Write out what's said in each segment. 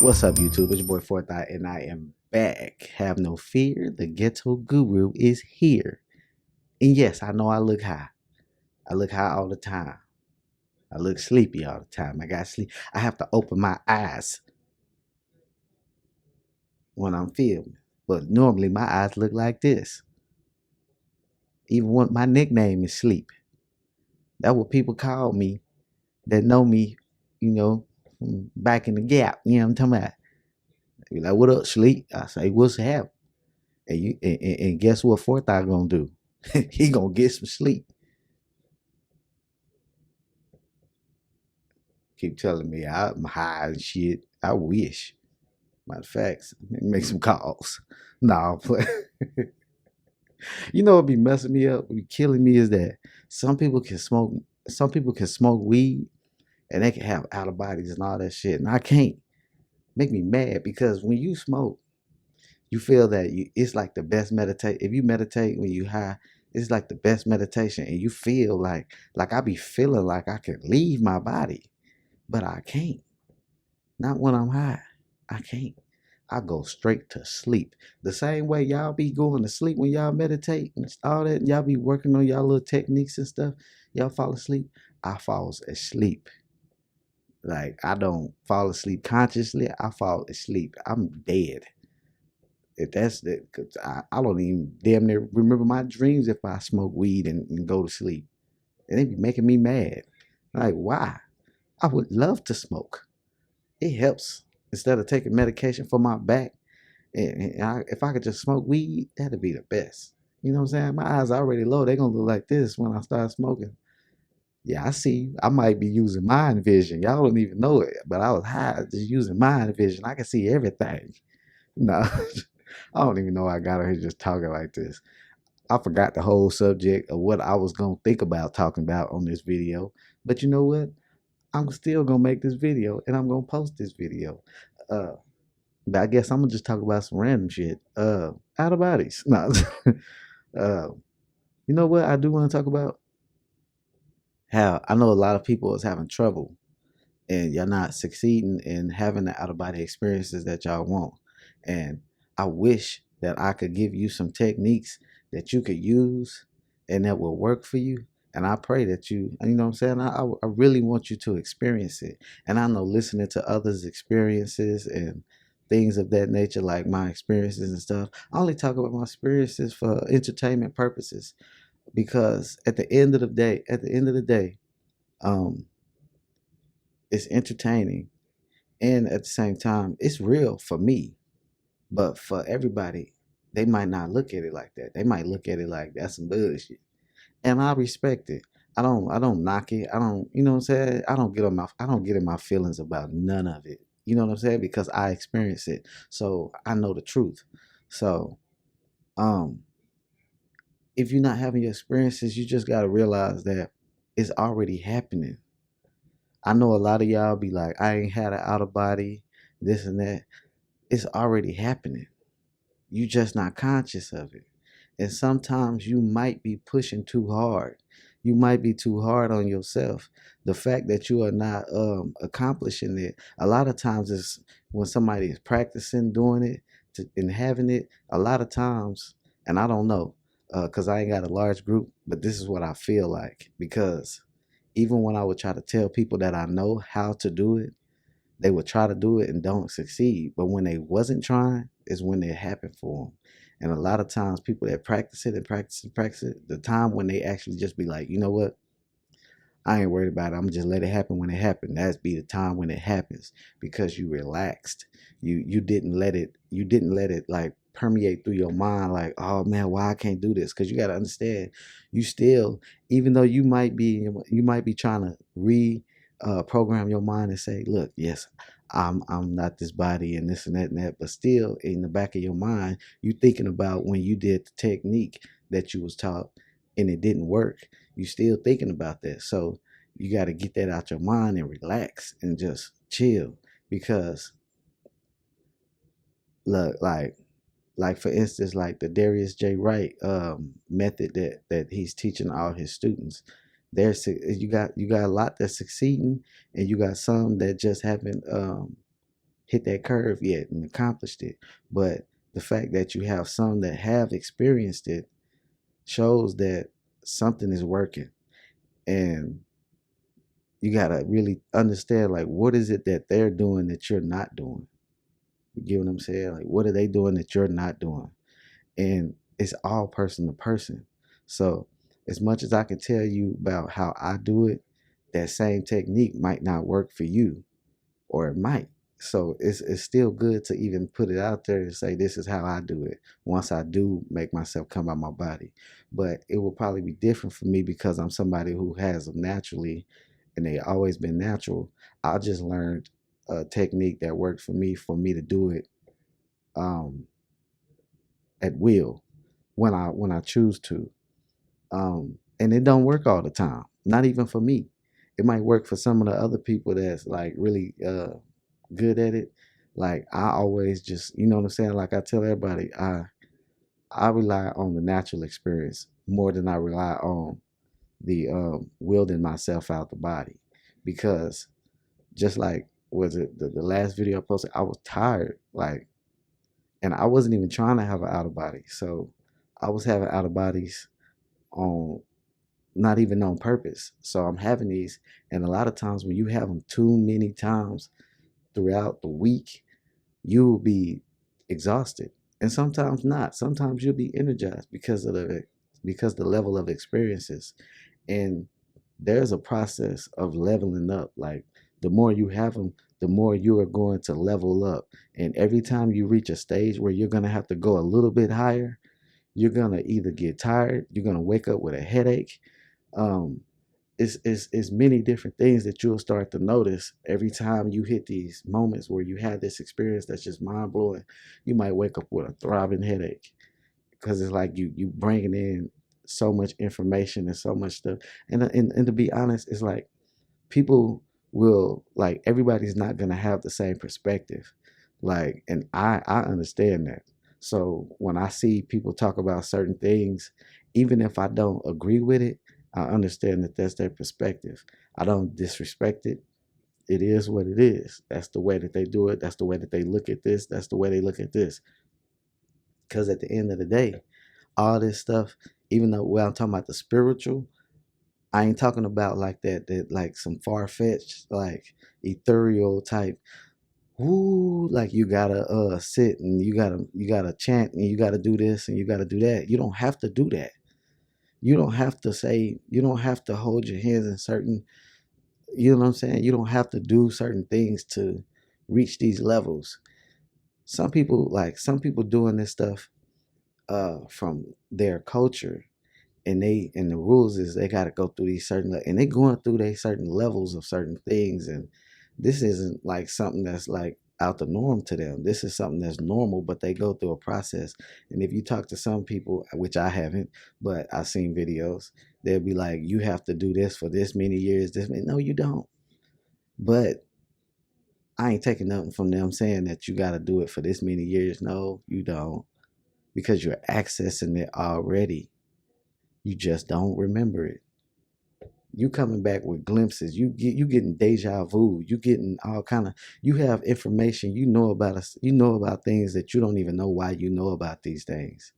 What's up, YouTube? It's your boy Fourth Eye, and I am back. Have no fear, the ghetto guru is here. And yes, I know I look high. I look high all the time. I look sleepy all the time. I got sleep. I have to open my eyes when I'm filming. But normally my eyes look like this. Even when my nickname is Sleep. That's what people call me that know me, from back in the gap. You know what I'm talking about? They be like, what up, Sleep? I say, what's happening? And guess what Fourth Eye gonna do? He gonna get some sleep. Keep telling me I'm high and shit. I wish. Matter of fact, make some calls. Nah, but you know what be messing me up, what be killing me is that some people can smoke. Some people can smoke weed and they can have out of bodies and all that shit, and I can't. Make me mad because when you smoke, you feel that it's like the best meditate. If you meditate when you high, it's like the best meditation, and you feel like I be feeling like I can leave my body, but I can't. Not when I'm high. I can't. I go straight to sleep. The same way y'all be going to sleep when y'all meditate and all that, and y'all be working on y'all little techniques and stuff. Y'all fall asleep. I falls asleep. Like I don't fall asleep consciously. I fall asleep. I'm dead. If that's the, cause I don't even damn near remember my dreams if I smoke weed and go to sleep. And it be making me mad. Like, why? I would love to smoke. It helps instead of taking medication for my back. If I could just smoke weed, that'd be the best. You know what I'm saying? My eyes are already low. They're going to look like this when I start smoking. Yeah, I see you. I might be using mind vision. Y'all don't even know it, but I was high just using mind vision. I can see everything. No, I don't even know I got her here just talking like this. I forgot the whole subject of what I was going to think about talking about on this video. But you know what? I'm still going to make this video and I'm going to post this video. Uh, but I guess I'm going to just talk about some random shit. Out of bodies. No. uh, you know what I do want to talk about? How I know a lot of people is having trouble and y'all not succeeding in having the out of body experiences that y'all want. And I wish that I could give you some techniques that you could use and that will work for you. And I pray that you know what I'm saying? I really want you to experience it. And I know listening to others' experiences and things of that nature, like my experiences and stuff, I only talk about my experiences for entertainment purposes because at the end of the day, um, it's entertaining and at the same time it's real for me, but for everybody they might not look at it like that. They might look at it like that's some bullshit, and I respect it. I don't knock it. I don't, you know what I'm saying, I don't get in my feelings about none of it, you know what I'm saying, because I experience it, so I know the truth. So um if you're not having your experiences, you just got to realize that it's already happening. I know a lot of y'all be like, I ain't had an out of body, this and that. It's already happening. You just not conscious of it. And sometimes you might be pushing too hard. You might be too hard on yourself. The fact that you are not accomplishing it, a lot of times is when somebody is practicing doing it and having it, a lot of times, and I don't know, because I ain't got a large group, but this is what I feel like. Because even when I would try to tell people that I know how to do it, they would try to do it and don't succeed. But when they wasn't trying is when it happened for them. And a lot of times people that practice it and practice and practice it, the time when they actually just be like, you know what? I ain't worried about it. I'm gonna just let it happen when it happens. That's be the time when it happens because you relaxed. You didn't let it like permeate through your mind like, oh man, why I can't do this? Because you gotta understand, you still, even though you might be trying to program your mind and say, look, yes, I'm not this body and this and that, but still in the back of your mind, you thinking about when you did the technique that you was taught and it didn't work. You still thinking about that. So you got to get that out your mind and relax and just chill. Because look, like for instance, like the Darius J. Wright method that he's teaching all his students. You got a lot that's succeeding, and you got some that just haven't hit that curve yet and accomplished it. But the fact that you have some that have experienced it shows that something is working. And you got to really understand, like, what is it that they're doing that you're not doing? You get what I'm saying? Like, what are they doing that you're not doing? And it's all person to person. So as much as I can tell you about how I do it, that same technique might not work for you, or it might. So it's still good to even put it out there and say, this is how I do it once I do make myself come out my body. But it will probably be different for me because I'm somebody who has them naturally, and they always been natural. I just learned a technique that worked for me to do it um, at will when I choose to. And it don't work all the time. Not even for me. It might work for some of the other people that's like really good at it. Like I always just, you know what I'm saying? Like I tell everybody, I rely on the natural experience more than I rely on the wielding myself out the body. Because just like was it the last video I posted, I was tired. Like, and I wasn't even trying to have an out of body. So I was having out of bodies on not even on purpose. So I'm having these, and a lot of times when you have them too many times throughout the week, you will be exhausted, and sometimes not. Sometimes you'll be energized because the level of experiences, and there's a process of leveling up. Like the more you have them, the more you are going to level up, and every time you reach a stage where you're gonna have to go a little bit higher, you're gonna either get tired, you're gonna wake up with a headache. Um, it's many different things that you'll start to notice every time you hit these moments where you have this experience that's just mind blowing. You might wake up with a throbbing headache because it's like you bringing in so much information and so much stuff. And to be honest, it's like people will, like, everybody's not gonna have the same perspective. Like, and I understand that. So when I see people talk about certain things, even if I don't agree with it, I understand that that's their perspective. I don't disrespect it. It is what it is. That's the way that they do it. That's the way that they look at this. That's the way they look at this. Because at the end of the day, all this stuff, even though, well, I'm talking about the spiritual, I ain't talking about like that like some far fetched, like ethereal type. Ooh, like you gotta sit and you gotta chant and you gotta do this and you gotta do that. You don't have to do that. You don't have to say, you don't have to hold your hands in certain, you know what I'm saying? You don't have to do certain things to reach these levels. Some people doing this stuff from their culture, and the rules is they got to go through these certain and they going through they certain levels of certain things, and this isn't like something that's like out the norm to them. This is something that's normal, but they go through a process. And if you talk to some people, which I haven't, but I've seen videos, they'll be like, you have to do this for this many years, this many. No, you don't. But I ain't taking nothing from them saying that you got to do it for this many years. No, you don't, because you're accessing it already. You just don't remember it. You coming back with glimpses. You getting deja vu. You getting all kind of. You have information. You know about us. You know about things that you don't even know why you know about these things,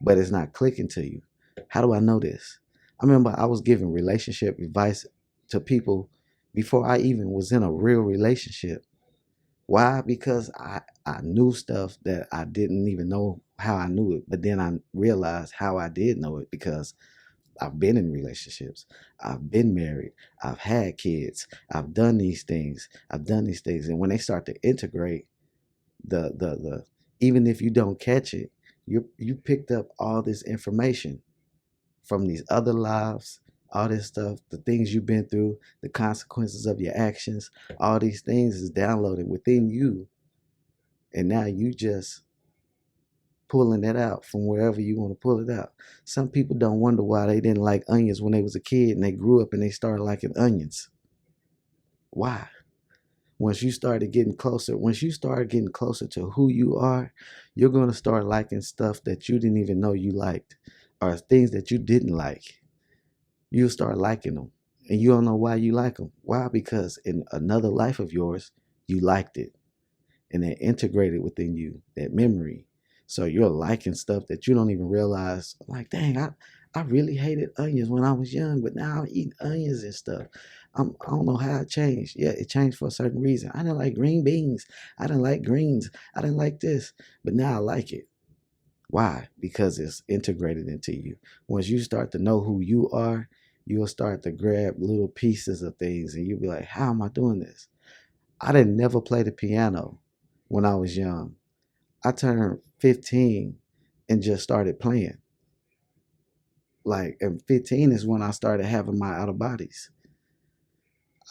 but it's not clicking to you. How do I know this? I remember I was giving relationship advice to people before I even was in a real relationship. Why? Because I knew stuff that I didn't even know how I knew it, but then I realized how I did know it because I've been in relationships. I've been married. I've had kids. I've done these things. I've done these things. And when they start to integrate the even if you don't catch it, you picked up all this information from these other lives, all this stuff, the things you've been through, the consequences of your actions, all these things is downloaded within you. And now you just pulling it out from wherever you want to pull it out. Some people don't wonder why they didn't like onions when they was a kid and they grew up and they started liking onions. Why? Once you start getting closer to who you are, you're going to start liking stuff that you didn't even know you liked, or things that you didn't like. You'll start liking them, and you don't know why you like them. Why? Because in another life of yours, you liked it. and they're integrated within you, that memory. So you're liking stuff that you don't even realize. Like, dang, I really hated onions when I was young, but now I'm eating onions and stuff. I don't know how it changed. Yeah, it changed for a certain reason. I didn't like green beans. I didn't like greens. I didn't like this, but now I like it. Why? Because it's integrated into you. Once you start to know who you are, you'll start to grab little pieces of things and you'll be like, how am I doing this? I didn't never play the piano when I was young. I turned 15 and just started playing. Like, and 15 is when I started having my out of bodies.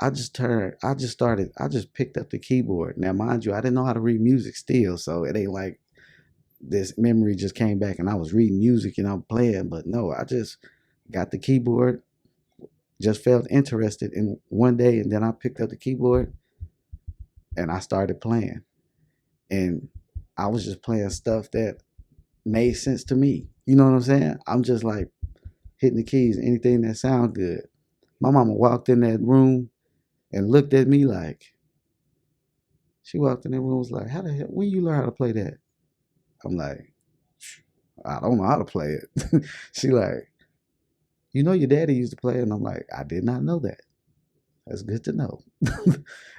I just picked up the keyboard. Now, mind you, I didn't know how to read music still, so it ain't like this memory just came back and I was reading music and I'm playing. But no, I just got the keyboard, just felt interested in one day, and then I picked up the keyboard and I started playing. And I was just playing stuff that made sense to me. You know what I'm saying? I'm just like hitting the keys, anything that sound good. My mama walked in that room and looked at me like, she walked in that room and was like, how the hell, when you learn how to play that? I'm like, I don't know how to play it. She like, you know your daddy used to play, and I'm like, I did not know that. That's good to know.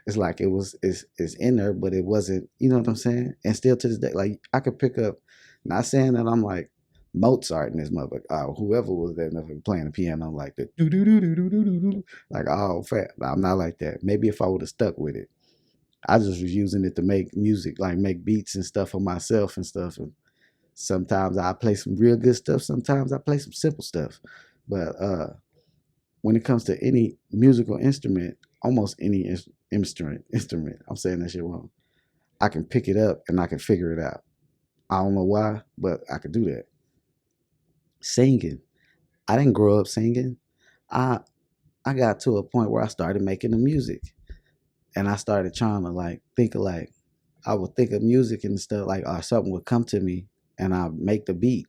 It's like it's in there, but it wasn't, you know what I'm saying? And still to this day, like I could pick up, not saying that I'm like Mozart and this mother, whoever was that motherfucker playing the piano like the do do do do do do do, like oh fat. I'm not like that. Maybe if I would have stuck with it. I just was using it to make music, like make beats and stuff for myself and stuff. And sometimes I play some real good stuff. Sometimes I play some simple stuff. But when it comes to any musical instrument, almost any instrument, I'm saying that shit wrong. I can pick it up and I can figure it out. I don't know why, but I could do that. Singing. I didn't grow up singing. I I got to a point where I started making the music, and I started trying to like think of like I would think of music and stuff like or something would come to me and I make the beat.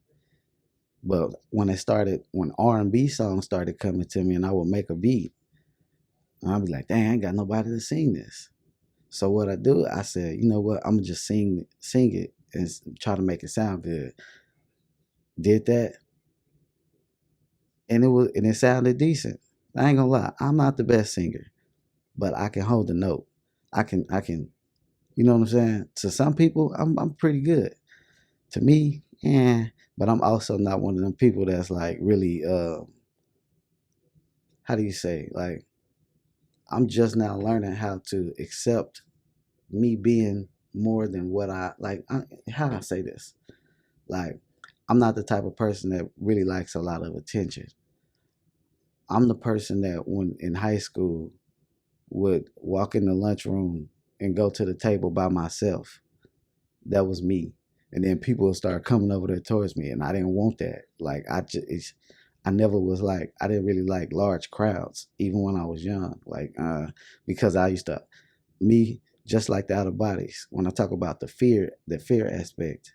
But when R&B songs started coming to me and I would make a beat, and I'd be like, dang, I ain't got nobody to sing this. So what I do, I said, you know what, I'm gonna just sing it and try to make it sound good. Did that, and it sounded decent. I ain't gonna lie, I'm not the best singer, but I can hold the note. I can, you know what I'm saying? To some people, I'm pretty good. To me, yeah, but I'm also not one of them people that's like really how do you say, like I'm just now learning how to accept me being more than what how do I say this? Like I'm not the type of person that really likes a lot of attention. I'm the person that when in high school would walk in the lunchroom and go to the table by myself. That was me. And then people would start coming over there towards me, and I didn't want that. Like I never was like I didn't really like large crowds, even when I was young. Like because I used to me just like the out of bodies. When I talk about the fear aspect,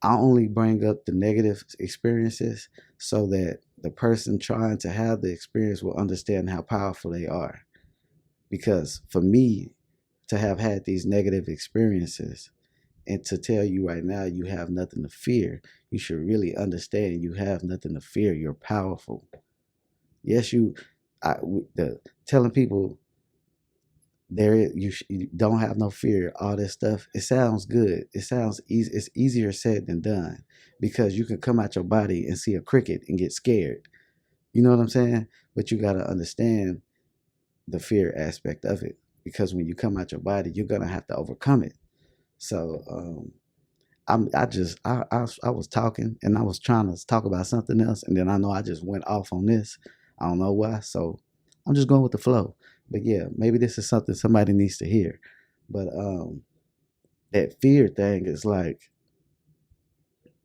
I only bring up the negative experiences so that the person trying to have the experience will understand how powerful they are. Because for me to have had these negative experiences and to tell you right now you have nothing to fear, you should really understand you have nothing to fear. You're powerful. Yes, the telling people you don't have no fear, all this stuff. It sounds good. It sounds easy. It's easier said than done because you can come out your body and see a cricket and get scared. You know what I'm saying? But you got to understand the fear aspect of it because when you come out your body, you're gonna have to overcome it. So I was talking and I was trying to talk about something else, and then I know I just went off on this. I don't know why. So I'm just going with the flow. But yeah, maybe this is something somebody needs to hear. But that fear thing is like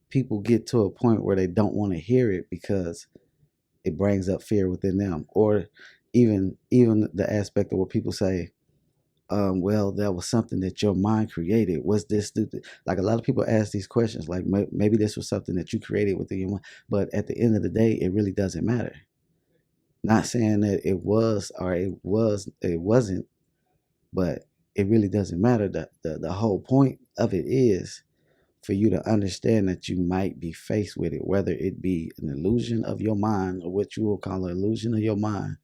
people get to a point where they don't want to hear it because it brings up fear within them, or even the aspect of what people say, well, that was something that your mind created. Was this stupid? Like a lot of people ask these questions, like maybe this was something that you created within your mind. But at the end of the day, it really doesn't matter. Not saying that it was or it wasn't, but it really doesn't matter. The whole point of it is for you to understand that you might be faced with it, whether it be an illusion of your mind, or what you will call an illusion of your mind,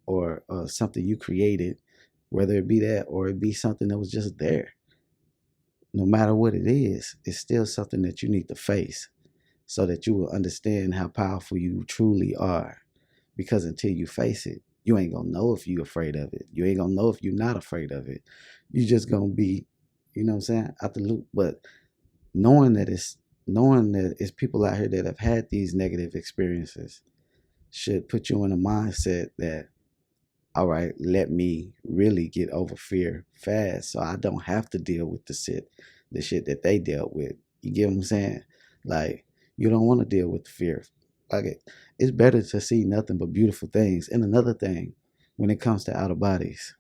or something you created, whether it be that or it be something that was just there. No matter what it is, it's still something that you need to face so that you will understand how powerful you truly are. Because until you face it, you ain't gonna know if you're afraid of it. You ain't gonna know if you're not afraid of it. You just gonna be, you know what I'm saying, out the loop. But knowing that it's people out here that have had these negative experiences should put you in a mindset that, all right, let me really get over fear fast so I don't have to deal with the shit that they dealt with. You get what I'm saying? Like, you don't want to deal with the fear. Like, it's better to see nothing but beautiful things. And another thing, when it comes to out of bodies,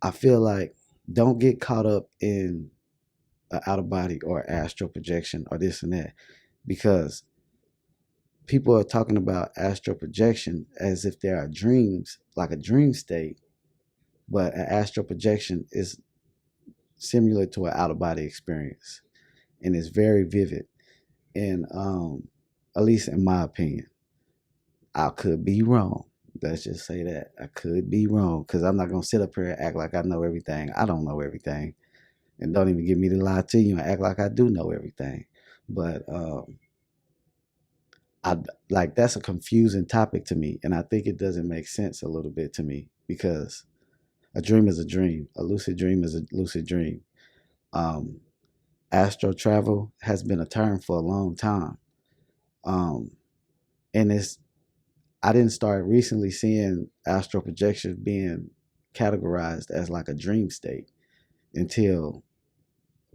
I feel like don't get caught up in an out of body or astral projection or this and that, because people are talking about astral projection as if there are dreams, like a dream state, but an astral projection is similar to an out of body experience, and it's very vivid. And at least in my opinion, I could be wrong. Let's just say that I could be wrong, because I'm not gonna sit up here and act like I know everything. I don't know everything, and don't even get me to lie to you and act like I do know everything. But I like, that's a confusing topic to me, and I think it doesn't make sense a little bit to me, because a dream is a dream, a lucid dream is a lucid dream. Um, Astral travel has been a term for a long time, um, and it's I didn't start recently seeing astral projection being categorized as like a dream state until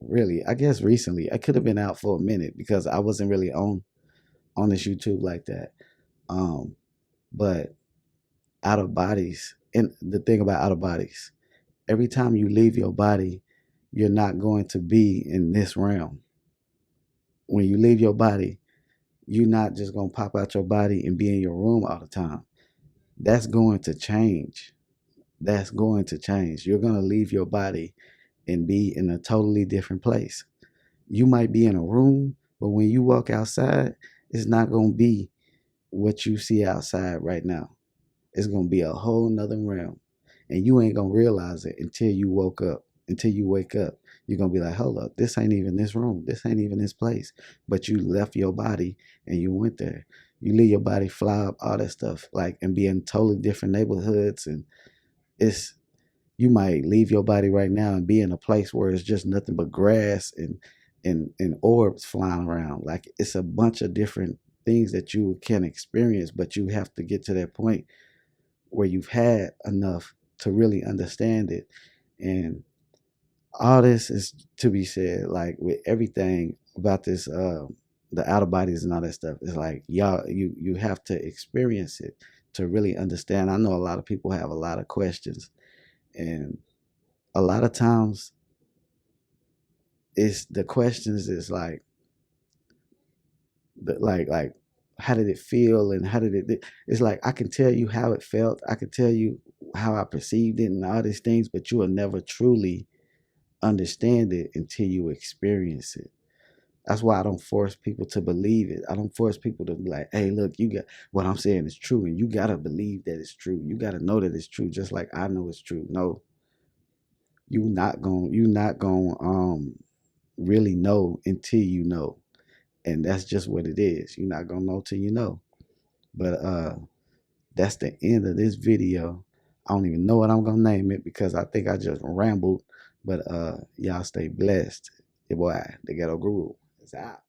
really, I guess recently. I could have been out for a minute because I wasn't really on this YouTube like that. Um, but out of bodies, and the thing about out of bodies, every time you leave your body, you're not going to be in this realm. When you leave your body, you're not just gonna pop out your body and be in your room all the time. That's going to change. That's going to change. You're gonna leave your body and be in a totally different place. You might be in a room, but when you walk outside, it's not gonna be what you see outside right now. It's gonna be a whole nother realm. And you ain't gonna realize it until you woke up. Until you wake up. You're gonna be like, hold up, this ain't even this room. This ain't even this place. But you left your body and you went there. You leave your body fly up, all that stuff, like, and be in totally different neighborhoods. And it's you might leave your body right now and be in a place where it's just nothing but grass and orbs flying around. Like, it's a bunch of different things that you can experience, but you have to get to that point where you've had enough to really understand it. And all this is to be said, like, with everything about this, the out of bodies and all that stuff, it's like, y'all, you have to experience it to really understand. I know a lot of people have a lot of questions, and a lot of times it's the questions is like, like how did it feel, and how did it, it's like, I can tell you how it felt, I can tell you how I perceived it and all these things, but you will never truly understand it until you experience it. That's why I don't force people to believe it. I don't force people to be like, hey, look, you got, what I'm saying is true, and you gotta believe that it's true. You gotta know that it's true, just like I know it's true. No, you not gonna really know until you know. And that's just what it is. You're not gonna know till you know. But that's the end of this video. I don't even know what I'm gonna name it because I think I just rambled. But y'all stay blessed. Your boy, the Ghetto Guru, is out.